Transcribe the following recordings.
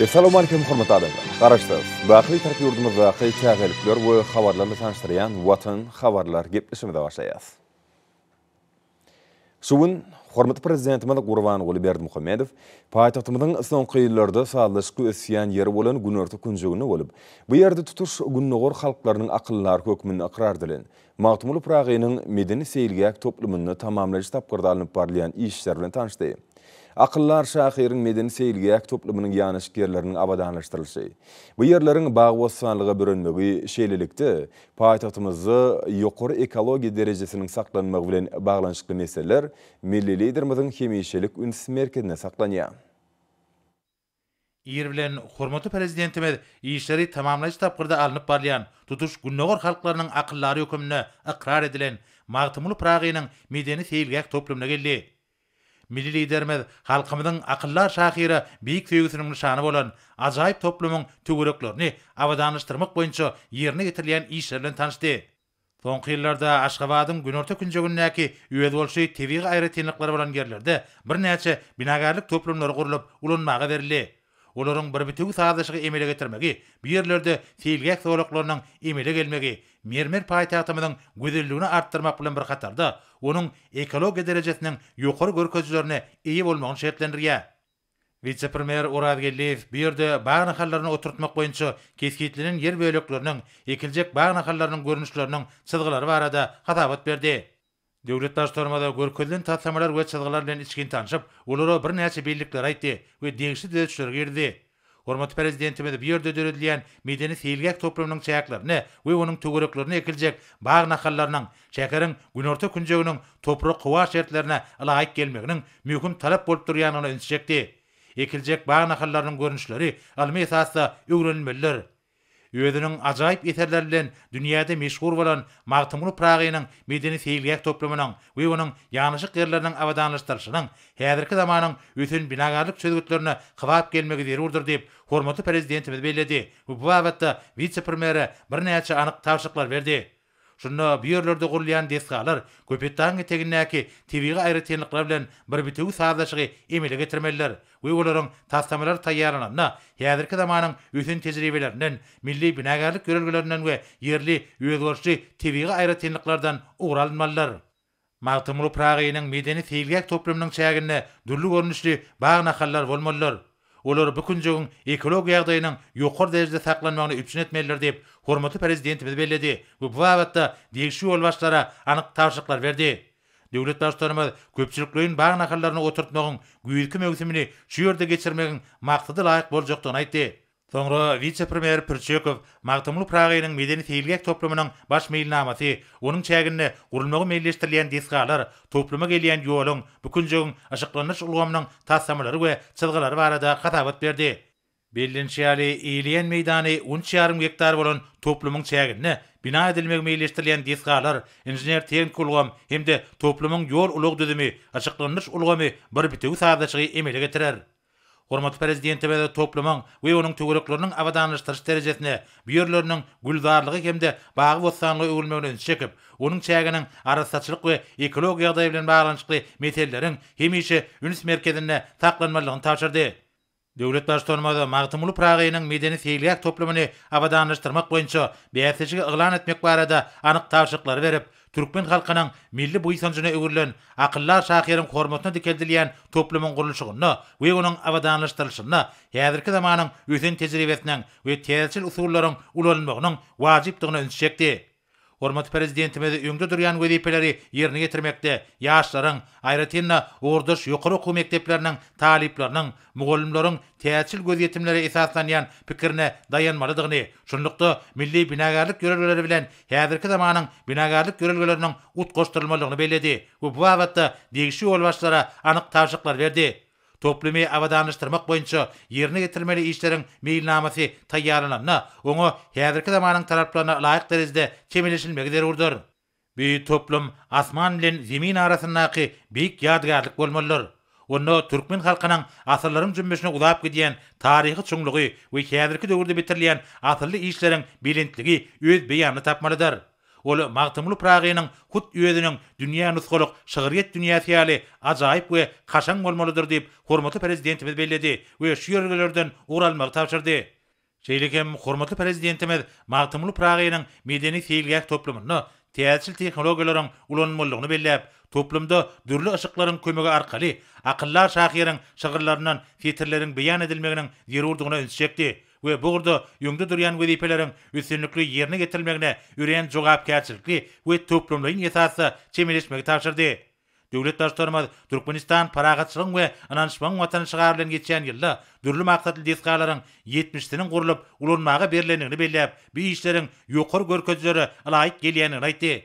Assalamu alaikum hormatly adamlar. Garaşdyrys. Baqy tarap yurdumyzda haýçagelipler we habarlarly tanışdyrýan Watan habarlar gepleşmede başlaýas. Şuwun hormatly prezidentimiz Gurbanuly Berdimuhammedow paýtagtymyzyň soňky ýyllarda sağlaşyky ösýän ýeri bolan Günorta künjegini bolup, bu ýerde tutuş günnogor halklarynyň akyllar hökmüni ikrar edilen Magtymly Pragynyň medeni seýilgäk toplumyny tamamlaýyş tapgyrda alınıp barlayan işler bilen tanışdy. Akıllar şahyryň medeni seýilgäk toplumynyň ýanyşgerleriniň abadanlaşdyrylyşy. Bu ýerleriň bagy bossanlyga bürünmegi şeýlelikde paýtagtymyzda ýokary ekologiýa derejesiniň saklanmagy bilen baglanyşykly meseleler milli liderimiziň hemişelik üns merkezine saklanýar. Ýer bilen hormatly prezidentimiz işleri tamamlaýyş tapgyrda alınıp barlayan tutuş günnogor halklarynyň akyllary hökmüne ikrar edilen Magtymly Pragynyň medeni seýilgäk toplumyna geldi. Milli liderimiz halkymyzyň akyllar şahyry biýik söýgüsiniň nişany bolan ajaýyp toplumyň töwereklerini awadanlaşdyrmak boýunça ýerine getirilýän işler bilen tanışdy. Soňky ýyllarda Aşgabatyň Günorta künjegindäki üýed bolşy tebii gaýratynlyklary bolan ýerlerde bir näçe binagarlyk toplumlary gurulyp ulanmaga berildi. Olaryň bir bitigi sazdaşygy emele getirmegi, bu ýerlerde seýilgäk sowlaklarynyň emele gelmegi, mermer paýtagtymyzyň gözelligini artdyrmak bilen bir hatarda onuň ekologiýa derejesiniň ýokary görkezlerini eýe bolmagyny şertlendirýär. Vice-premier Uraz Gelliýew bu ýerde bagy nahallaryny oturtmak boýunça keskitlenen ýer bölekleriniň ekiljek bagy nahallarynyň görnüşleriniň çyzgylary barada hatabat berdi. Döwlet başlarmada görkezlen taslamalar we çyzgylar bilen içkin tanışyp, olara bir näçe bellikler aýtdy we degişli düzeltişler girdi. Hormatly prezidentimiz bu ýerde döredilýän medeni seýilgäk toplumynyň çäklaryny we onuň töwereklerini ekiljek bagy nahallarynyň şäkeriň Günorta künjeginiň toprak howa şertlerine laýyk gelmeginiň möhüm talap bolup durýanyny öňsüçekdi. Ekiljek bagy nahallarynyň görnüşleri almy esasda öwrenilmeliler. Öýüdüniň ajaýyp eserleri bilen dünýäde meşhur bolan Magtymly Pragynyň medeni seýilgäk toplumynyň we onuň ýanyşyk ýerleriniň awadanlaşdyrylyşynyň häzirki zamanyň ötün binagarlyk çözgütlerini kybap gelmegi zerurdur diýip hormatly prezidentimiz bellädi. Bu babatda vice-premier bir näçe anyk tawşyklar berdi. Şunda bu ýerlerde gurulýan desgalar köpetdaň etegindäki tebii gaýratynlyklar bilen bir bitigi sazdaşygy emele getirmeliler we olaryň taslamalar taýýarlananda häzirki zamanyň ötün tejribelerinden, milli binagarlyk görelgelerinden we ýerli öýdgörçi tebii gaýratynlyklardan ugralmalylar. Magtymly Pragynyň medeni seýilgäk toplumynyň çägine durly görnüşli bagy nahallar bolmalylar. Olar bu künjegiň ekologiýa ýagdaýynyň ýokary derejede saklanmagyny üpçün etmeliler diýip hormatly prezidentimiz bellädi. Bu wagtda degişli ýol başlara anyk tawşyklar berdi. Döwlet başlarymyz köpçülikliň bagy nahallaryny oturtmagyň güýdki mewsimini şu ýerde geçirmegiň maksady laýyk boljakdygyny aýtdy. Soňra vice-premier Pürçekow Magtymly Pragynyň medeni seýilgäk toplumynyň baş meýilnamasy, onuň çägine gurulmagy meýilleşdirilýän desgalar, topluma gelýän ýoluň, bu künjegiň aşyklanyş ulgamynyň tassamalary we çyzgylary barada hatabat berdi. Bellenşýäli eýleýän meýdany 10,5 hektar bolan toplumyň çägine bina edilmegi meýilleşdirilýän desgalar, inженер teknik ulgam hemde toplumyň ýol ulug düzümi, aşyklanyş ulgamy bir bitigi sazdaşygy emele getirer. Hormatly prezidentimiz toplumyň we onuň töwerekleriniň awadanlaşdyryş derejesine bu ýerleriniň güldarlygy hemde bagy bossanlygy öwülmegini çekip, onuň çäginiň arasaçylyk we ekologiýa ýagdaýy bilen baglanyşykly meseleleriň hemişe üns merkezine saklanmalygyny taşyrdy. Döwlet başlarymyz Magtymly Pragynyň medeni seýilgäk toplumyny awadanlaşdyrmak boýunça bäsejigi iglan etmek barada anyk tawşyklar berip, Türkmen halkynyň milli buýsanjyna öwürlen akyllar şahyryň hormatyna dikeldilýän toplumyň gurulşygyna we onuň awadanlaşdyrylyşyna häzirki zamanyň ötün tejribesiniň we täsir usullaryň ulanmagynyň wajypdygyny öňsüçekdi. Hormatly prezidentimiz öňde durýan wezipeleri ýerine getirmekde ýaşlaryň, aýratynda orduş ýokary okuw mekdepleriniň talipleriniň, mugallimleriň täsir göz ýetimleri esaslanýan pikirine dayanmalydygyny, şonlukda milli binagarlyk görelgeleri bilen häzirki zamanyň binagarlyk görelgeleriniň utgaşdyrylmalygyny bellädi. Bu wagtda degişli ýol başlara anyk tawşyklar berdi. Toplumy awadanlaşdyrmak boýunça ýerine getirmeli işleriň meýilnamasy taýýarlananda, oňa häzirki zamanyň talaplaryna laýyk derejede çemeleşilmegi zerurdur. Bu toplum asman bilen zemin arasyndaky biýik ýadgarlyk bolmalydyr. Onda Türkmen halkynyň asyrlaryň jümmesine uzap gidýän taryhy çuňlugy we häzirki döwürde bitirilýän asyrly işleriň bilintligi öz beýanyny tapmalydyr. ol magtymly Pragynyň hut üýediniň dünýä nusgalyk şygyryet dünýäsi ýaly ajaýyp we kaşaň bolmalydyr diýip hormatly prezidentimiz belledi we şu ýerlerden uralmagy tapşyrdy. Şeýlekem hormatly prezidentimiz magtymly Pragynyň medeni seýilgäk toplumyny täsir tehnologiýalaryň ulanmalygyny belläp, toplumda dürli ışıklaryň kömegi arkaly akyllar şahyryň şygyrlaryndan fitrleriň beýan edilmeginiň ýerurdygyna öňçekdi we bu gurda ýöňde durýan wezipeleriň üstünlikli ýerine getirilmegine üreýän jogapkärçilikli we toplumlaryň esasy çemeleşmegi tapşyrdy. Döwlet başlarymyz Türkmenistan paragatçylyk we ananşmaň watanşygar bilen geçen ýylda dürli maksatly diskalaryň 70-siniň gurulyp ulanmagy berilendigini belläp, bu işleriň ýokary görkezleri alayık gelýänini aýtdy.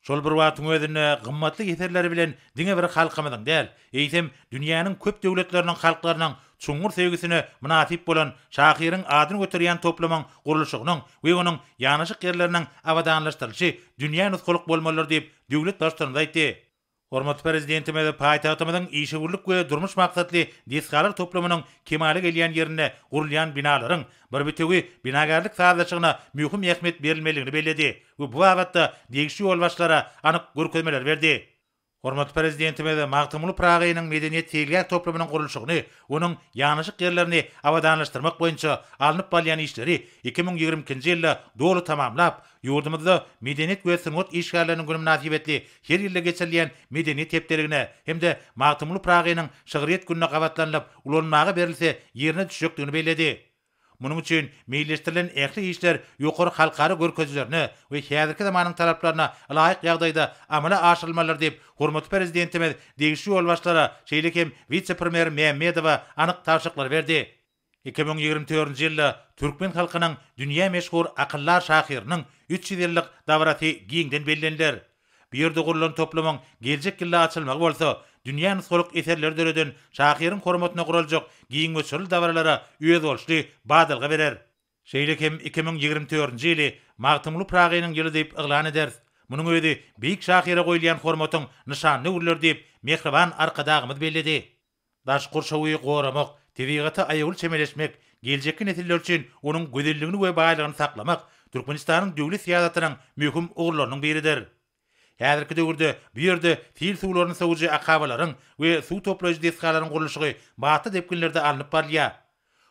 Şol bir wagtyň özünde gymmatly eserleri bilen diňe bir halkymyzyň däl, eýsem dünýäniň köp döwletleriniň halklarynyň çuňur sevgisine münasip bolan şahyryň adyny göterýän toplumyň gurulşygynyň we onuň ýanaşyk ýerleriniň awadanlaşdyrylyşy dünýä nusgalyk bolmalydyr diýip döwlet başlarymyz aýtdy. Hormatly prezidentimiz paýtagtymyzyň işgürlük we durmuş maksatly diskalar toplumynyň kemale gelýän ýerine gurulýan binalaryň bir bitegi binagarlyk sazlaşygyna mühim ähmiýet berilmeligini belledi we bu wagtda degişli ýolbaşlara anyk görkezmeler berdi. Hormatly prezidentimiz magtymly Pragynyň medeniýet seýilgäk toplumynyň gurulşygyny, onuň ýanaşyk ýerlerini awadanlaşdyrmak boýunça alınıp barýan işleri 2020-nji ýylda dolu tamamlap, ýurdumyzda medeniýet we sünnet işgärleriniň günü münasibetli her ýylda geçirilýän medeniýet tepderigine hemde magtymly Pragynyň şygyryet gününe gawatlanlyp ulanmagy berilse ýerine düşekdigini belledi. Munuň üçin meýilleşdirilen ähli işler ýokary halkary görkezlerini we häzirki zamanyň talaplaryna laýyk ýagdaýda amala aşyrylmalydyr diýip hormatly prezidentimiz degişli ýolbaşlara şeýlekem vice-premier Mehmedowa anyk tapşyryklar berdi. 2024-nji ýylda türkmen halkynyň dünýä meşhur akyllar şahyrynyň 300 ýyllyk dawraty giňden bellenler. Bu ýerde gurulan toplumyň geljek ýylda açylmagy bolsa, dünýä nusgalyk eserler döredin şahyryň hormatyna guraljak giň meşhur dawralara üýe bolşly badalga berer. Şeýlekem 2024-nji ýyly magtymly Pragynyň ýyly diýip eglan eder. Munuň özi beýik şahyra goýulýan hormatyň nişanly urlar diýip mehriban arkadagymyz belledi. Daş gurşawy goramak, tebigaty aýagyl çemeleşmek, geljekki nesiller üçin onuň gözelligini we baýlygyny saklamak Türkmenistanyň döwlet siýasatynyň möhüm ugurlarynyň biridir. Häzirki döwürde bu ýerde fil suwlaryny sowuji akabalaryň we suw toplaýjy deskalaryň gurulşygy batı depkinlerde alınıp barýar.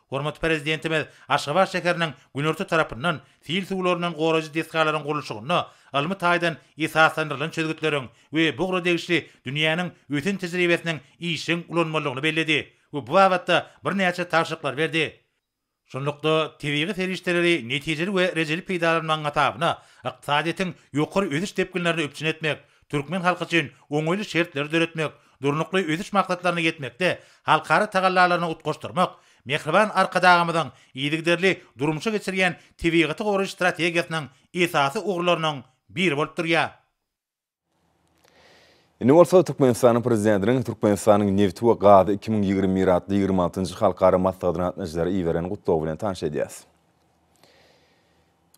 Hormatly prezidentimiz Aşgabat şäheriniň Günorta tarapyndan fil suwlarynyň goraýjy deskalaryň gurulşygyny almy taýdan esaslandyrylan çözgütleriň we bugra degişli dünýäniň öten tejribesiniň işiň ulanmalygyny belledi we bu wagtda bir näçe tapşyryklar berdi. Şonlukda TV'gi serişleri netijeli we rejeli peýdalanmagyň atabyna ykdysadyň ýokary öziş tepkinlerini öpçün etmek, türkmen halky üçin oňoýly şertler döretmek, durnukly öziş maksatlaryna yetmekde halkary tagallalaryny utgaşdyrmak, mehriban arkadagymyzyň ýygyderli durmuşa geçirýän TV'gi goruş strategiýasynyň esasy ugurlarynyň biri bolup durýar. Ine bolsa Türkmenistanyň prezidentiniň Türkmenistanyň neft we gazy 2020 adly 26-njy halkara maslahatyna atnaşjary iýeren gutlaw bilen tanış edýäs.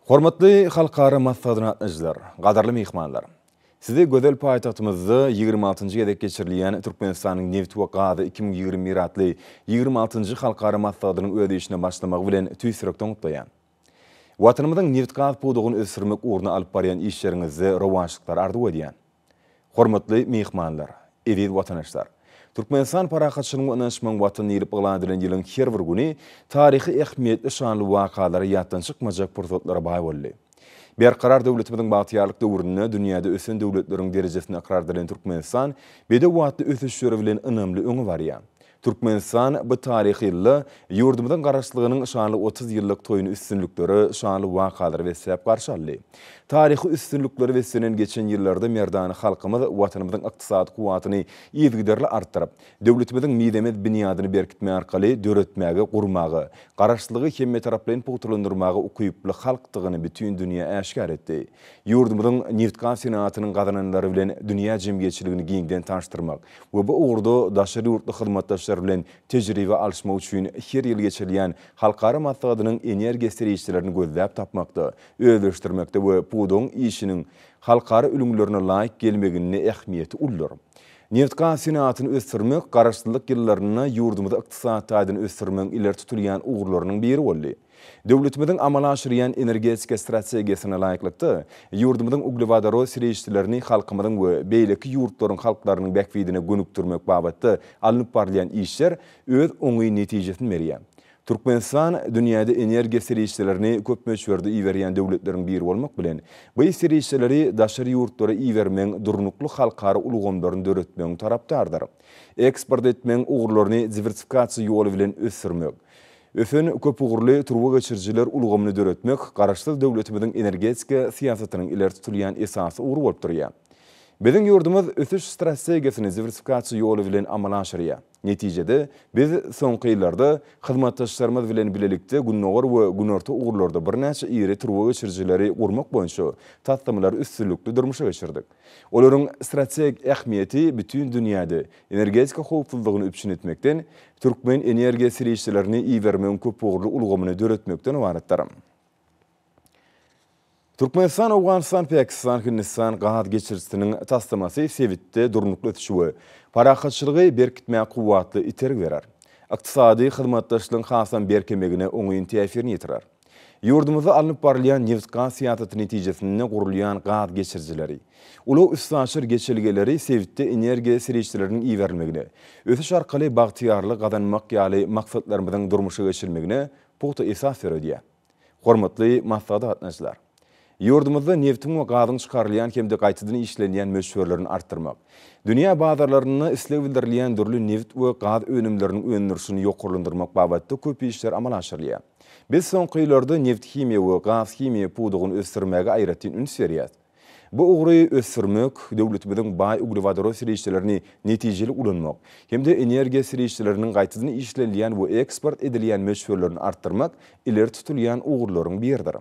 Hormatly halkara maslahatyna atnaşjylar, gadarly mehmanlar. Size gözel paýtagtymyzda 26-njy ýylda geçirilýän Türkmenistanyň neft we gazy 2020 adly 26-njy halkara maslahatynyň ödüşine başlamagy bilen tüýsürekden gutlaýan. Watanymyzyň neft gaz pudugyny ösürmek uğruna alyp barýan işleriňizde rowançlyklar ardy edýän. Hormatly mehmanlar, eziz watanaşlar. Türkmenistan paragatçylygyň ananşmaň watanyny ýylyp ýylan ýylyň her bir güni taryhy ähmiýetli şanly wakalary ýatdan çykmajak pursatlara baý boldy. Berkarar döwletimiziň bagtýarlyk döwründe dünýäde ösen döwletleriň derejesine ikrar edilen Türkmenistan bede wagtda ösüşleri bilen önümli öňe barýar. Türkmenistan bu taryhy ýylda ýurdumyzyň garaşlygynyň şanly 30 ýyllyk toýuny üstünlikleri, şanly wakalary we sebäp garşy aldy. Taryhy üstünlikleri we senen geçen ýyllarda merdany halkymyz watanymyzyň ykdysady kuwatyny ýygyderli artdyryp, döwletimiziň midemet binýadyny berkitme arkaly döretmäge, gurmagy, garaşlygy hemme taraplaryn pogtlandyrmagy ukyply halkdygyny bütün dünýä äşkar etdi. Ýurdumyzyň neft gaz senatynyň gazananlary bilen dünýä jemgyýetçiligini giňden taşdyrmak we bu ugurda daşary ýurtly hyzmatdaşlar bilen tejribe alşmak üçin her ýyl geçirilýän halkara maslahatynyň energiýa serişçilerini gözläp tapmakda, öwleşdirmekde we puduň işiniň halkara ülümlerine laýyk gelmegine ähmiýeti ullar. Neft gaz senatyny ösürmek garaşlyk ýyllaryna ýurdumyzda ykdysadyň ösürmek iler tutulýan ugurlarynyň biri boldy. Döwletimizin amala aşyryyan energetika strategiýasyna laýyklykda ýurdumyzyň uglewadaro süreçlerini halkymyzyň we beýleki ýurtlaryň halklarynyň bäkbidine gönükdirmek babatda alınıp barlayan işler öz oňy netijesini berýär. Türkmenistan dünýäde energiýa süreçlerini köp möçberde iýerýän döwletleriň biri bolmak bilen bu süreçleri daşary ýurtlara iýermeň durnukly halkara ulgamlaryny döretmeň tarapdardyr. Eksport etmeň ugurlaryny diversifikasiýa ýoly bilen ösürmek. Öfen köp ugurly turwa geçirjiler ulgamyny döretmek garaşsyz döwletimiziň energetika siýasatynyň ileri tutulýan esasy ugur bolup durýar. Biziň ýurdumyz ösüş strategiýasyny diversifikasiýa ýoly bilen amala aşyrýar. Netijede biz soňky ýyllarda hyzmatdaşlarymyz bilen bilelikde günnogor we günorta ugurlarda birnäçe ýere turwa geçirjileri gurmak boýunça tatlamalar üstünlükli durmuşa geçirdik. Olaryň strategik ähmiýeti bütün dünýäde energetika howpsuzlygyny üpçün etmekden, türkmen energiýa süreçlerini iýermeň köp ugurly ulgamyny döretmekden ibaretdir. Türkmenistan, Awganistan, Pakistan, Hindistan gahat geçirsiniň taslamasy Sewitde durnukly ötüşügi, parahatçylygy berkitmäge kuwwatly iterik berer. Iqtisady hyzmatdaşlygyň hasan berkemegine oňy täsirini ýetirer. Ýurdumyzda alınıp barlayan neft gaz siýasaty netijesinde gurulýan gahat geçirjileri, uly üstaşyr geçilgeleri Sewitde energiýa süreçleriniň iýerilmegine, ösüş arkaly bagtyarlyk gazanmak ýaly maksatlarymyzyň durmuşa geçirilmegine puhta esas berýär. Hormatly maksady gatnaşyjylar, ýurdumyzda neftiň we gazyň çykarylýan hemde gaýtadan işlenýän möçberlerini artdyrmak, dünýä bazarlaryny isleg bildirilýän dürli neft we gaz önümleriniň öňürüşini ýokurlandyrmak babatda köp işler amala aşyrylýar. Biz soňky ýyllarda neft himiýa we gaz himiýa pudugyny ösdürmäge aýratyn üns berýär. Bu ugry ösdürmek döwletimiziň baý uglewadaro süreçlerini netijeli ulanmak, hemde energiýa süreçleriniň gaýtadan işlenýän we eksport edilýän möçberlerini artdyrmak ileri tutulýan ugurlaryň biridir.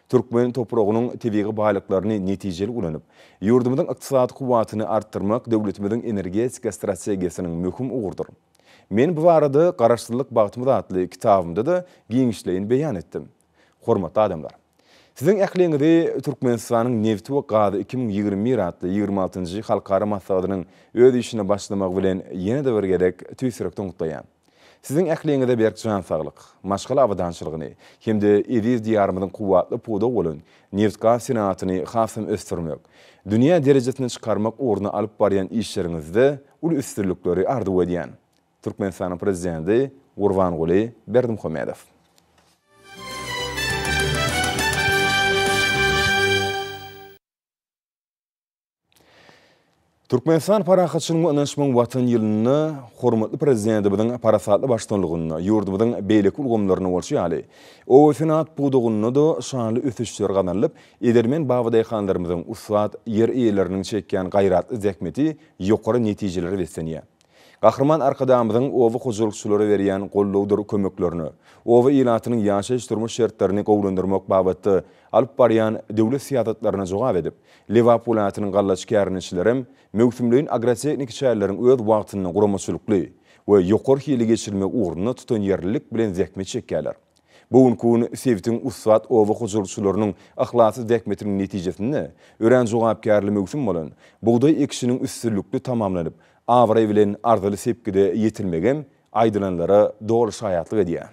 Türkmen topragynyň tebiği baýlyklaryny netijeli ulanyp, ýurdumyzyň ykdysady kuwwatyny artdyrmak döwletimiziň energetika strategiýasynyň möhüm ugurdyr. Men bu barada garaşsyzlyk bagtymyz atly kitabymda da giňişleýin beýan etdim. Hormatly adamlar, siziň ähliňizde Türkmenistanyň neft we gaz 2021 atly 26-njy halkara maslahatynyň öz işine başlamak bilen ýene-de bir gerek tüýsürekden gutlaýan. Siziň ähliňizde berkjan saglyk, maşgala awadançylygyny, hemde ediz diýarymyzyň kuwwatly puda bolan neft gaz sanatyny hasam ösdürmek, dünýä derejesine çykarmak ugruna alyp barýan işleriňizde ul üstünlükleri ardy edýän. Türkmenistanyň prezidenti Gurbanuly Berdimuhammedow. Türkmenistan parahatçylygyny ynanşmaň watan ýylyny hormatly prezidentimiziň parasatly başdanlygyny, ýurdumyzyň beýleki ulgamlaryny bolşýaly. O senat pudugyny da şanly ösüşler gazanlyp, edermen babadyhanlarymyzyň usat ýer eýleriniň çekýän gaýratly zähmeti ýokary netijeleri beslenýär. Gahrman arkadamyzyň owy hojulukçylary berýän gollawdyr kömeklerini, owy ýylatynyň ýaşaýyş durmuş şertlerini gowlandyrmak babatda alyp barýan döwlet siýasatlaryna jogap edip, Liverpoolatynyň gallaçkärnişlerim mewsümliň agrotechnik şäherleriň öz wagtyny guramaçylykly we ýokary hili geçirmek ugruna tutan ýerlilik bilen zähmet çekýärler. Bugun Sewitiň usat owy hojulukçylarynyň ahlasy zähmetiniň netijesinde ören jogapkärli mewsüm bolan buğday ekişiniň üstünlükli tamamlanyp, awry bilen arzaly sepkide ýetilmegem aýdylanlara dogry şaýatlyk edýär.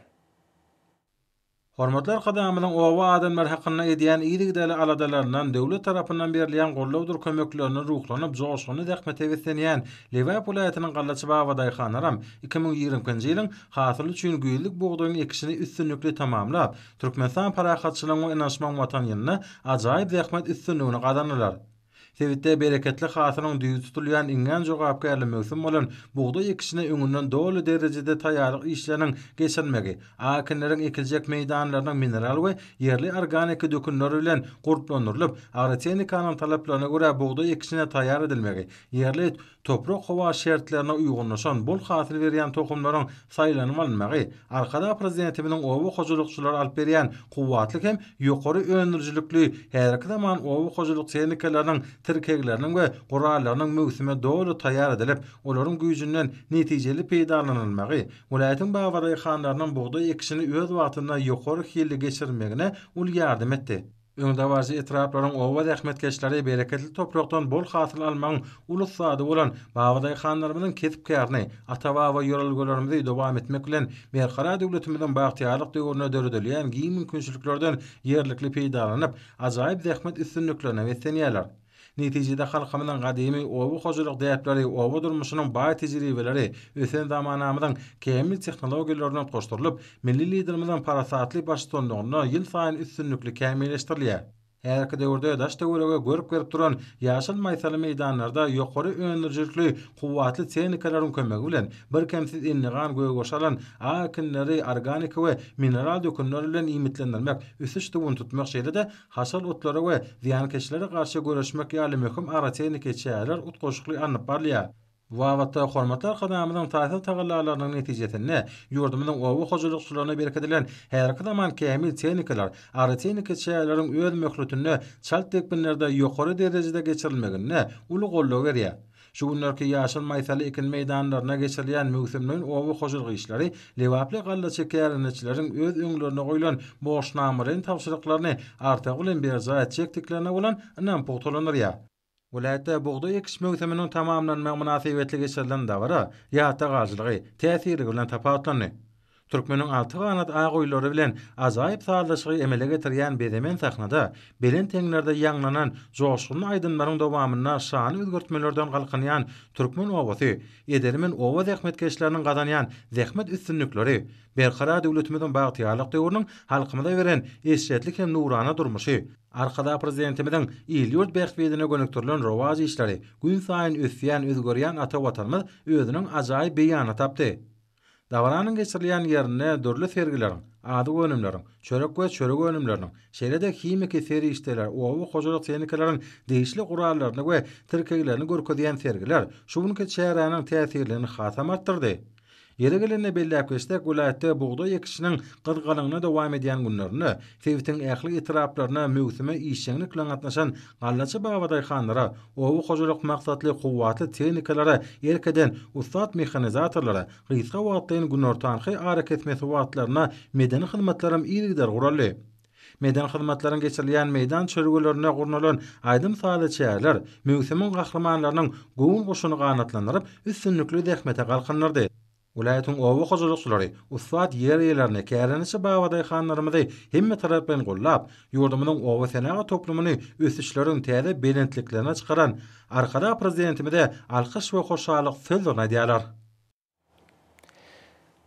Hormatly arkadaşlarymyň owa adamlar hakkynda edýän ýygydaly aladalaryndan döwlet tarapyndan berilýän gollawdyr kömeklerini ruhlanyp joşgyny zähmete beslenýän Liverpool ýatynyň gallaçy babadyhanlaram 2020-nji ýylyň hasyly üçin güýlük buğdaýyň ekişini üstünlükli tamamlap, Türkmenistan parahatçylygyny ynanşmaň watan ýylyna ajaýyp zähmet üstünlügini gazandylar. Sewitde bereketli hasylyň düýü tutulýan iňen jogapkärli mewsüm bolan buğday ekişine öňünden dolu derejede taýýarlyk işleriniň geçirilmegi, akinleriň ekiljek meýdanlarynyň mineral we ýerli organik dökünleri bilen guruplandyrylyp, agrotechnikanyň talaplaryna görä buğday ekişine taýýar edilmegi, ýerli toprak howa şertlerine uygunlaşan bol hasyl berýän tohumlaryň saýlanyp alınmagy, arkada prezidentimiň owy hojulukçylary alyp berýän kuwwatly hem ýokary öňürjilikli her iki zaman owy hojuluk tehnikalarynyň tirkegleriniň we gurallarynyň mewsüme dogry taýýar edilip, olaryň güýjünden netijeli peýdalanylmagy, welaýatyň babadyhanlarynyň buğday ekişini öz wagtynda ýokary hili geçirmegine ul ýardym etdi. Öňde barjy etraplaryň owa zähmetkeşleri bereketli toprakdan bol hasyl almagyň ulus sady bolan Babaday hanlarymyzyň kesip kärni, ata-baba ýörelgelerimizi dowam etmek bilen berkara döwletimizden bagtyarlyk döwrüne döredilýän giň mümkinçiliklerden ýerlikli peýdalanyp, ajaýyp zähmet üstünlüklerine wetlenýärler. Netijede halkymyzyň gadymy owa hojalyk däpleri, owa durmuşynyň baý tejribeleri, ösen zamanamyzyň kämil tehnologiýalaryna goşdurylyp, milli liderimizden parasatly başçylygyna ýyl saýyn üstünlükli kämilleşdirilýär. Härki döwürde daş döwürege görüp berip duran ýaşyl maýsaly meýdanlarda ýokary öňürjükli kuwwatly tehnikalaryň kömegi bilen bir kemsiz innigan göýgoşalan akinleri organik we mineral dökümleri bilen imitlendirmek, üsüç duwun tutmak şeýle-de haşal otlara we ziýankeşlere garşy görüşmek ýaly möhüm ara tehnik çäýler utgoşukly anyp barlýar. Wagtda hormatlar hadamynyň taýsir tagallalarynyň netijesinde ýurdumyzyň owa hojulukçylaryna berkedilen her zaman kämil tehnikalar, ara tehnika çäýlerin öz möhletini çalt tekbinlerde ýokary derejede geçirilmegine uly gollaw berýär. Şu günlerki ýaşyl maýsaly ekin meýdanlaryna geçirilýän möhsemliň owa hojuluk işleri lewaply galla çekärençileriň öz öňlerine goýulan boşnamaryn tapşyryklaryny arta bilen berza etjekdiklerine bolan ynam pogtalanýar. Ulayda buğday ekiş möhseminiň tamamlanmagy münasibetli geçirilen dawra ýa-da galylygy täsiri bilen tapawutlany. Türkmeniň alty ganat aýgoýlary bilen ajaýyp sazlaşygy emele getirýän bezemen sahnada belen teňlerde ýanglanan joşgun aýdymlaryň dowamyna şany özgertmelerden galkynýan türkmen owasy, ederimin owa zähmetkeşleriniň gazanýan zähmet üstünlükleri, berkara döwletimiziň bagtyarlyk döwrüniň halkymyza beren eşitlik hem nurana durmuşy, arkada prezidentimiziň ýyl-ýurt bähbedine gönüktirilen rowaj işleri, gün saýyn ösýän özgörýän ata watanymyz özüniň ajaýyp beýana tapdy. Dawranyň geçirilýän ýerine dörli sergilerin, ady gönümleriň, çörek we çörek gönümleriniň, şeýle-de himiki seri işler, owa hojalyk tehnikalaryň değişli gurallaryny we tirkeglerini görkezýän sergiler şuňky çäräniň täsirini hasam artdyrdy. Yere gelende belläp geçsek, vilayetde buğday ekişiniň gyzgalygyna dowam edýän günlerini, Sewitiň ähli etraplaryna möhseme işçilik bilen gatnaşan gallaçy Babaday hanlara, owa hojalyk maksatly kuwwatly tehnikalara erkeden ustat mehanizatorlara, gysga wagtlaryň günortaňky hareket mesuwatlaryna medeni hyzmatlarym ýygylar guraldy. Medan hyzmatlaryň geçirilýän meýdan çörgülerine gurnalan aýdym saly çäýler, möhsemiň gahramanlarynyň gowy goşuny ganatlandyryp, üstünlükli zähmete galkynlardy. Ulaýatyň owa hojulukçylary ustat ýerlerini kärençi Babaday hanlarymyzy hemme tarapdan gollap, ýurdumynyň owa senaga toplumyny ösüşleriň täze belentliklerine çykaran arkada prezidentimize alkyş we hoşalyk sözlerine diýerler.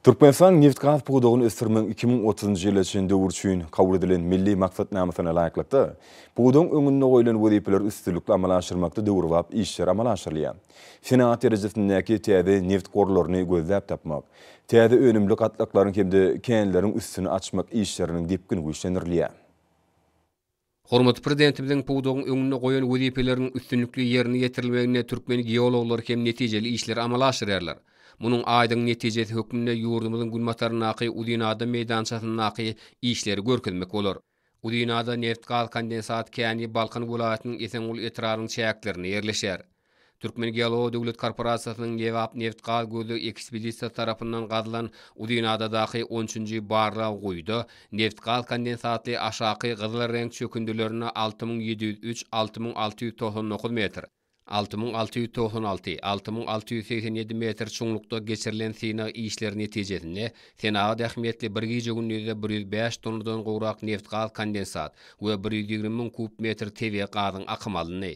Türkmenistan neft gaz puğdağını östürmenin 2030 yıl içinde döwür kabul edilen milli maksatnamesyna laýyklykda puğdağın öňünde goýulan wezipeler üstünlükli amalaşdyrmakda döwürwap işler amalaşdyrylýar. Senat derejesindäki täze neft gorlaryny gözläp tapmak, täze önümli gatlaklaryň hemde kenleriň üstüni açmak işleriniň depgin güýçlendirilýär. Hormatly prezidentimiziň puğdağın öňünde goýan wezipeleriň üstünlükli ýerine getirilmegine türkmen geologlar hem netijeli işler amalaşdyrýarlar. Munun aýdyň netijesi hökmünde ýurdumyzyň günmatarynaky Udinada meýdançasynaky işleri görkezmek bolar. Udinada neft gaz kondensat käni Balkan welaýatynyň Esenul etrarynyň çäklerini ýerleşýär. Türkmen Geolog Döwlet Korporasiýasynyň Yewap neft gaz gözlük ekspedisiýa tarapyndan gazylan Udinadadaky 13-nji barra goýda neft gaz kondensatly aşaky gyzyl renk çökündülerini 6703-6699 metr. 6696-6687 metr çoňlukda geçirilen sina işleri netijesinde Senaga ähmiýetli bir gije günde 105 tonnadan gowrak neft gaz kondensat we 120 kub metr TV gazyň akymalyny.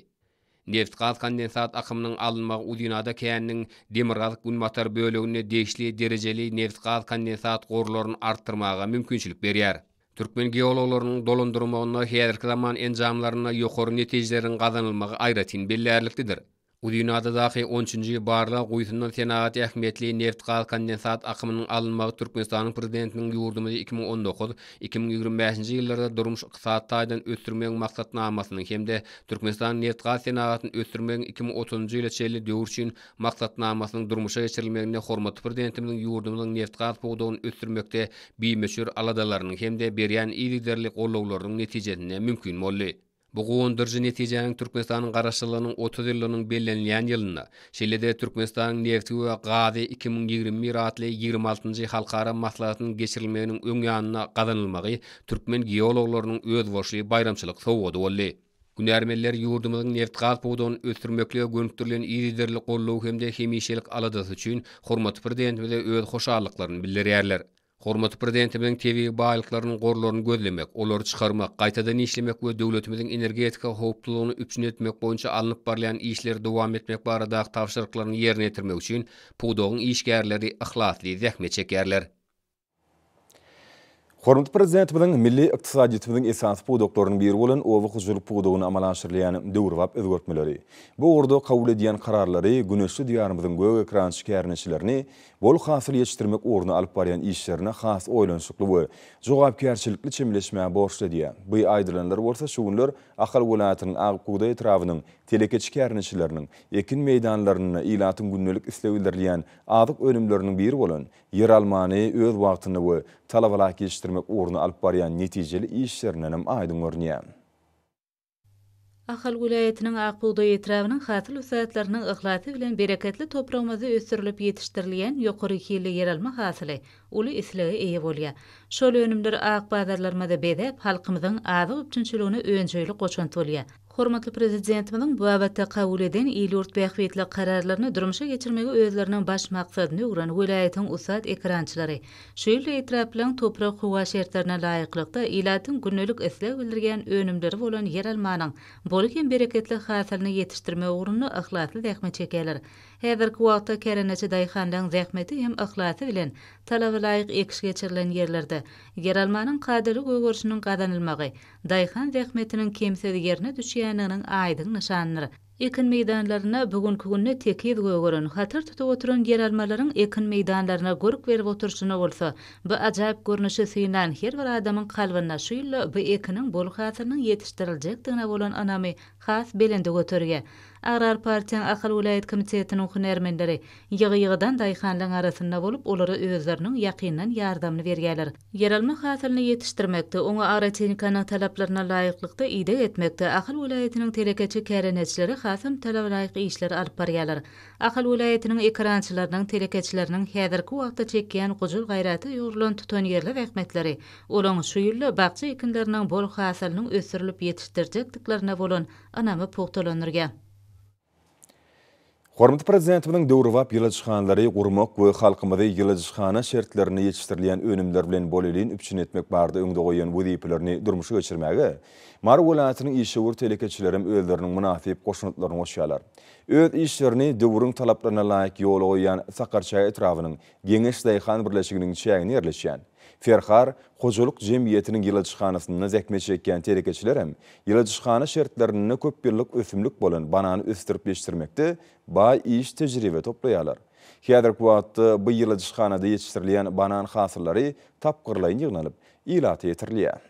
Neft gaz kondensat akymynyň alınmagy Udinada käniniň demir gaz günmatar bölegine değişli derejeli neft gaz kondensat gorlaryny artdyrmaga mümkinçilik berýär. Türkmen geologlarynyň dolandyrmagyna häzirki zaman enjamlaryna ýokary netijelerin gazanylmagy aýratyn bellerlikdir. Udinadadaky 13-nji barla goýsundan Senat ähmiýetli neft gaz kondensat akymynyň alınmagy Türkmenistanyň prezidentiniň ýurdumyny 2019-2025-nji ýyllarda durmuş ykdysadydan ösdürmegiň maksatnamasynyň hemde Türkmenistan neft gaz senatyny ösdürmegiň 2030-njy ýyla çenli döwür üçin maksatnamasynyň durmuşa geçirilmegine hormatly prezidentimiň ýurdumynyň neft gaz puğdagyny ösdürmekde bimeşür aladalarynyň hemde berýän ýygyderlik gollawlarynyň netijesinde mümkin boldy. Bu goňdyrjy netijäniň Türkmenistanyň garaşlygynyň 30 ýylynyň bellenilýän ýylyna, şeýle-de Türkmenistanyň nefti we gazy 2021 atly 26-njy halkara maslahatynyň geçirilmeginiň öň ýanyna gazanylmagy türkmen geologlarynyň öz boşly bayramçylyk sowgady boldy. Günärmeler ýurdumyzyň neft gaz powdugyny ösdürmekle gönükdirilen ýygyderli gollaw hemde hemişelik aladasy üçin hormat prezidentimize öz hoşallyklaryny bildirýärler. Hormat prezidentimiň tebii baýlyklarynyň gorlaryny gözlemek, olary çykarmak, gaýtadan işlemek we döwletimiziň energetika howplulygyny üpçün etmek boýunça alınıp barlayan işler dowam etmek barada tapşyryklaryny ýerine ýetirmek üçin powdugyň işgärleri ihlasly zähmet çekerler. Hormat prezidentimiň milli ykdysadyýetimiň esasy powdoglarynyň biri bolan owa hujulyk powdogyny amala aşyrylýan döwrwap özgertmeleri. Bu orada kabul edýän kararlary güneşli diýarymyzyň gög ekran şikärneçilerini bol hasyl ýetişdirmek ugruna alyp barýan işlerine has oýlanşykly we jogapkärçilikli çemleşmäge borçly diýär. Bu aýdylanlar bolsa şu günler Ahal welaýatynyň Agkuda etrawynyň telekeçikärneçileriniň ekin meýdanlaryny ilatyň günnelik islebildirýän adyk önümleriniň biri bolan yer almany öz wagtyny we talabalaky ýetişdirmek ugruna alyp barýan netijeli işlerinden aýdym görnýär. Ahal welaýatynyň Agbuğda etrawynyň hasyl üsatlarynyň ihlasy bilen bereketli topragymyzda ösdürilip ýetişdirilýän ýokary hili yer alma hasyly uly islige eýe bolýar. Şol önümler ak bazarlarymyzda bedep halkymyzyň azyk üçinçiligine öňçeýlik goşanty bolýar. Hormatly prezidentimiň bu abatda kabul eden ýurt bähwetli kararlaryny durmuşa geçirmegi özleriniň baş maksadyny ugran welaýatyň usat ekrançylary şeýle etraplaryň toprak howa şertlerine laýyklykda ilatyň günnelik isleg bildirgen önümleri bolan yer almanyň bolyk bereketli hasylyny ýetişdirme ugrunda ihlasly zähmet çekerler. Häzirki wagtda kereneçi daýhanlaryň zähmeti hem ihlasy bilen talaba laýyk ekş geçirilen yerlerde yer almanyň gadyryk öwürşiniň gazanylmagy daýhan zähmetiniň kemsezligine düşýäniň aýdyn nişanlary. Ekin meýdanlaryna bugünkü günde tekiz göwüren, hatyr tutup oturan yer almalaryň ekin meýdanlaryna görük berip oturşyna bolsa, bu ajaýyp görnüşi synan her bir adamyň kalbyna şuýla bu ekiniň bol hasylynyň ýetişdirilejekdigine bolan anamy has belende göterýär. Arar partiýanyň Ahal welaýat komitetiniň hünärmenleri ýygy-ýygydan daýhanlaryň arasynda bolup olary özleriniň ýakyndan ýardamny berýärler. Yer alma hasylyny ýetişdirmekde, oňa agrotehnikanyň talaplaryna laýyklykda ýygy etmekde Ahal welaýatynyň telekeçi käreneçileri hasym talaba laýyk işler alyp barýarlar. Ahal welaýatynyň ekrançylarynyň telekeçileriniň häzirki wagtda çekýän gujul gaýraty ýurlan tutan ýerli zähmetleri, olaň şu ýylla bagça ekinleriniň bol hasylynyň ösdürilip ýetişdirjekdiklerine bolan anamy pogtalanyrga. Hormatly prezidentimiň döwrwap ýylyjyşganlary gurmak we halkymyzy ýylyjyşgana şertlerini ýetişdirilýän önümler bilen bolelin üpçün etmek barada öňde goýan wezipelerini durmuşa geçirmäge Mar welaýatynyň işewur telekeçilerim özleriniň münasip goşunutlaryny goşýarlar. Öz işlerini döwrüň talaplaryna laýyk ýol goýan Sakarçay etrawynyň Geňeş daýhan birleşiginiň çägine ýerleşýän. Ferhar hojulyk jemgyýetiniň ýylyjyşganasyna zähmet çekýän telekeçilerim ýylyjyşgana şertlerini köp ýyllyk ösümlik bolan banany ösdürip ýetişdirmekde baý iş tejribe toplaýarlar. Häzirki wagtda bu ýylyjyşganada ýetişdirilýän banan hasyllary tapgyrlaýyn ýygnalyp ýylaty ýetirilýär.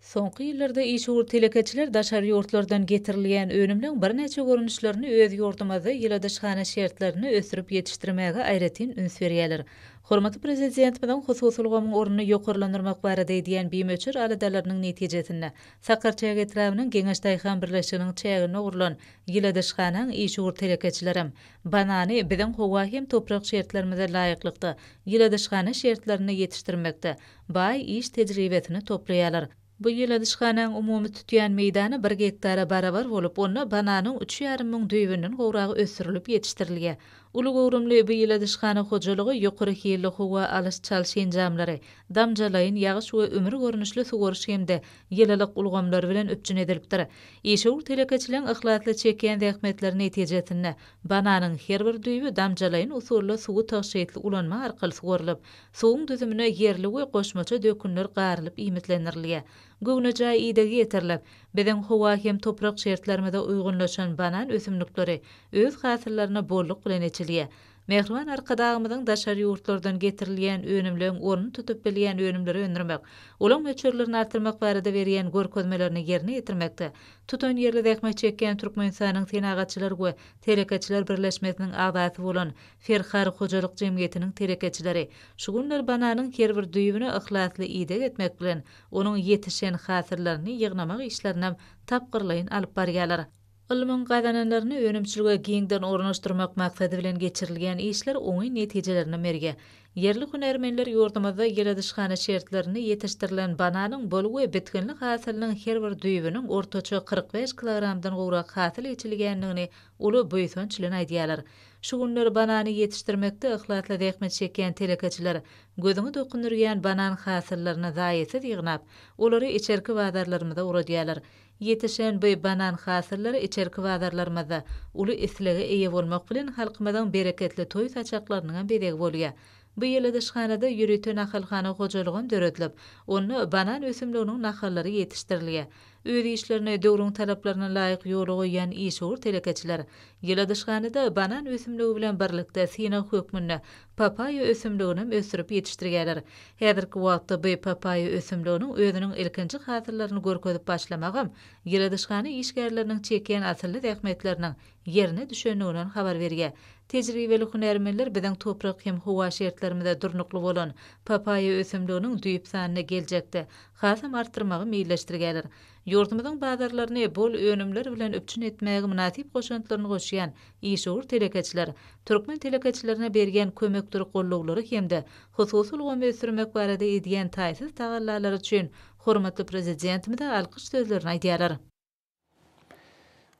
Soňky ýyllarda işewur telekeçiler daşar ýurtlardan getirilýän önümliň bir neçe görünüşlerini öz ýurdumyzda ýylyjyşgana şertlerini ösdürip ýetişdirmäge aýratyn üns berýärler. Hormatly prezidentimiň hususylygyň oruny ýokarlandyrmak barada edýän biýmeçer aladalarynyň netijesinde Sakarçay etrawynyň Geňeş daýhan birleşiginiň çägine urulan ýylyjyşganyň işewur telekeçilerim banany biziň howa hem toprak şertlerimizde laýyklykda ýylyjyşgana şertlerini ýetişdirmekde baý iş tejribesini toplaýarlar. Bu ýylyjyşganyň umumy tutýan meýdany 1 hektara barabar bolup, onda bananyň 3,5 miň düýbünden gowragy ösdürilip ýetişdirilýär. Ulug öwrümli bu ýylyjyşgana hojalygy ýokary hili howa alyş çalşynjamlary, damjalaýyn ýagyş we ömür görnüşli sugorş hemde ýylylyk ulgamlar bilen öpçün edilipdir. Işewur telekeçiliň ihlasly çekýän zähmetleri netijesinde bananyň her bir düýbü damjalaýyn usulla suwy taşyýetli ulanma arkaly sugorylyp, suwuň düzümine ýerli we goşmaça dökünler garylyp iýmitlendirilýär. Göwnejä ýygy ýetirilip, biziň howa hem toprak şertlerimizde uygunlaşan banan ösümlikleri öz hasyllaryna bolluk bilen içilýär. Mehriban arkadağımyzyň daşary ýurtlardan getirilýän önümleň ornuny tutup bilýän önümleri öndürmek, olaň möçürlerini artyrmak barada berýän görkezmelerini ýerine ýetirmekde. Tutan ýerli däkmek çekýän Türkmenistanyň Senagatçylar we Terekaçylar Birleşmesiniň agdaty bolan Ferhar Hojalyk Jemgyýetiniň terekaçylary şu günler bananyň her bir düýbüne ihlasly ýydak etmek bilen onuň ýetişen hasyrlaryny ýygnamak işlerine tapgyrlaýyn alyp barýarlar. Ilmiň gadananlaryny önümçilge giňden ornaşdyrmak maksady bilen geçirilýän işler oňy netijelerini merge. Yerli hünermenler ýurdumyzda ýeledişhana şertlerini ýetişdirilen bananyň bol we bitkinlik hasylynyň her bir düýbüniň ortaça 45 kilogramdan gowrak hasyl ýetilgenligini uly buýsanç bilen aýdýarlar. Şu günler banany ýetişdirmekde ihlasly däkmet çekýän telekaçylar gözüňi dokunurýan banan hasyllaryny zaýatsız ýygnap, olary içerki bazarlarymyzda uradýarlar. Yetişen bu banan hasyrlary içerki bazarlarymyzda uly islige eýe bolmak bilen halkymyzyň bereketli toý saçaklarynyň bedegi bolýar. Bu ýeledişhanada ýürüten ahylhana hojalygyny döredilip, onu banan ösümliginiň nahallary ýetişdirilýär. Öz işlerini döwrüň talaplaryna laýyk ýola goýan işur telekaçylar ýeledişhanada banan ösümligi bilen birlikde sina hökmünde papaya ösümligini ösürip ýetişdirýärler. Häzirki wagtda bu papaya ösümliginiň özüniň ilkinji hasyrlaryny görkezip başlamagam ýeledişhana işgärleriniň çekýän asylly zähmetleriniň ýerine düşenliginden habar berýär. Tejribeli hünermenler biziň toprak hem howa şertlerimizde durnukly bolan papaya ösümliginiň düýüp sanyny geljekde hasam artyrmagy meýilleşdirýärler. Ýurdumyzyň bazarlaryny bol önümler bilen öpçün etmäge münasip goşantlaryny goşýan işur telekaçylar türkmen telekaçylaryna berýän kömekleri gollawlary hemde hususy ulgamy ösürmek barada edýän taýsız tagallalary üçin hormatly prezidentimize alkyş sözlerini aýdýarlar.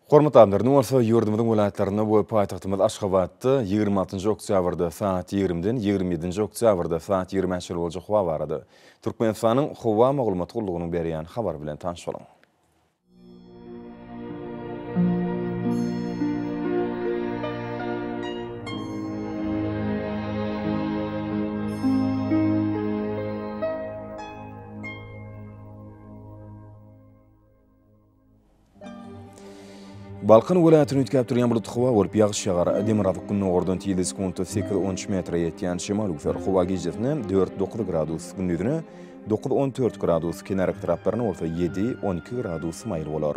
Hormat amlarny bolsa ýurdumyzyň welaýatlaryna bu paýtagtymyz Aşgabatda 26 oktýabrda saat 20-den 27 oktýabrda saat 20-nji boljak howa barady. Türkmenistanyň howa maglumat gullugynyň berýän habar bilen tanışalyň. Balkan welaýatyny ütkäp durýan bulut howa bolup ýagyş ýagar. Demirabak günüň ordan 7 sekund 8-13 metr ýetýän şemal ufer howa gijesine 4-9 gradus, gündüzine 9-14 gradus, kenarak taraplaryna bolsa 7-12 gradus maýl bolar.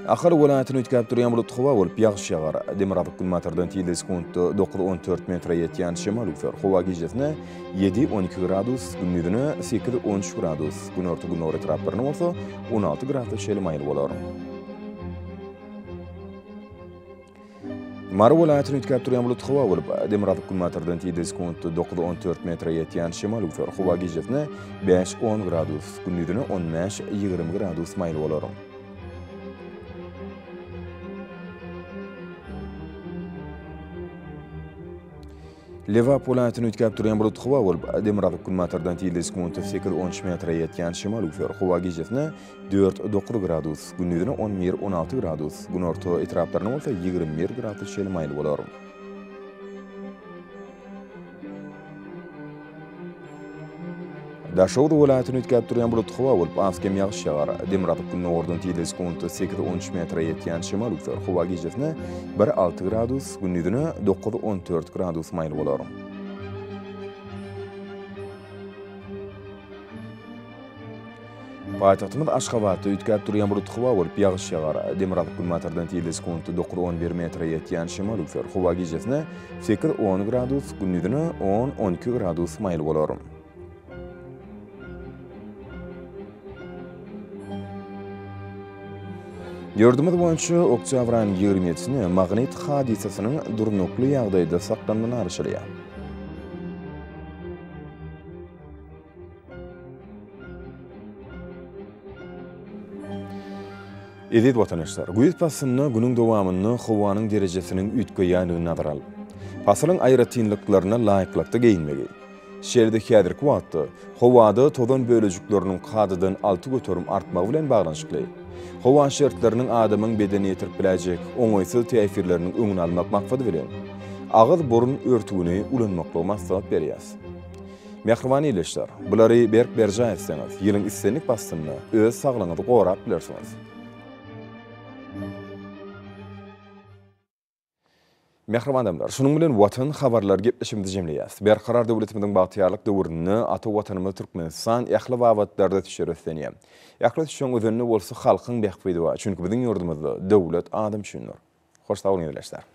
Ahar welaýatyny ütkäp durýan bulut howa bolup ýagyş ýagar. Demirabak günüň matardan 7 sekund 9-14 metr ýetýän şemal ufer howa gijesine 7-12 gradus, gündüzine 8-13 gradus, gün orta gün ora taraplaryna bolsa 16 gradus şeýle maýl bolar. Mara welaýatyny ütkäp durýan bulut howa bolup Demirabak günüň matardan 7 sekund 9-14 metr ýetýän şemal ufer howa gijesine 5-10 gradus, gündüzine 15-20 gradus maýl bolar. Leva welaýatyny ütkäp durýan bulut howa bolup Demirabak günüň matardan 7 sekund 8-13 metr ýetýän şemal ufer howa gijesine 4-9 gradus, gündüzine 11-16 gradus, gün orta etraplaryna bolsa 21 gradus şeýle maýl bolar. Daşowda welaýatyny ütkäp durýan bulut howa bolup askem ýagyş ýagar. Demirabak günüň ordan 7 sekund 8-13 metr ýetýän şemal ufer howa gijesine 1-6 gradus, gündüzine 9-14 gradus maýl bolar. Paýtagtymyz Aşgabatda ütkäp durýan bulut howa bolup ýagyş ýagar. Demirabak günüň matardan 7 sekund 9-11 metr ýetýän şemal ufer howa gijesine 8-10 gradus, gündüzine 10-12 gradus maýl bolar. Ýurdumyz boýunça oktýabr aýynyň 27-sini magnit hadisasynyň durnukly ýagdaýda saklanmagyny arşylýar. Edit watandaşlar, güýt pasyny günüň dowamyny howanyň derejesiniň ütgeýänligini nazara alyp, pasylyň aýratynlyklaryna laýyklykda geýinmegi. Şerde häzirki wagtda howada tozan bölejikleriniň gadydan 6 göterim artmagy bilen baglanşykly. Howa şertleriniň adamyň bedeni ýetirip biläjek oňaýsyz täsirleriniň öňüni almak maksady bilen agyz burun örtügüni ulanmakly maksat berýär. Mehriban ýeleşler, bulary berk berja etseňiz, ýylyň islenlik bastyny öz saglygyňyzy gorap bilersiňiz. Mehriban adamlar, şunun bilen watan habarlar gepleşimde jemleýäs. Berkarar döwletimiziň bagtýarlyk döwrüni ata watanymyz Türkmenistan ähli wagtlarda tüşeretlenýär. Ýakly şoň özünde bolsa halkyň bähbidi bar. Çünki biziň ýurdumyzda döwlet adam düşünür. Hoş taýýan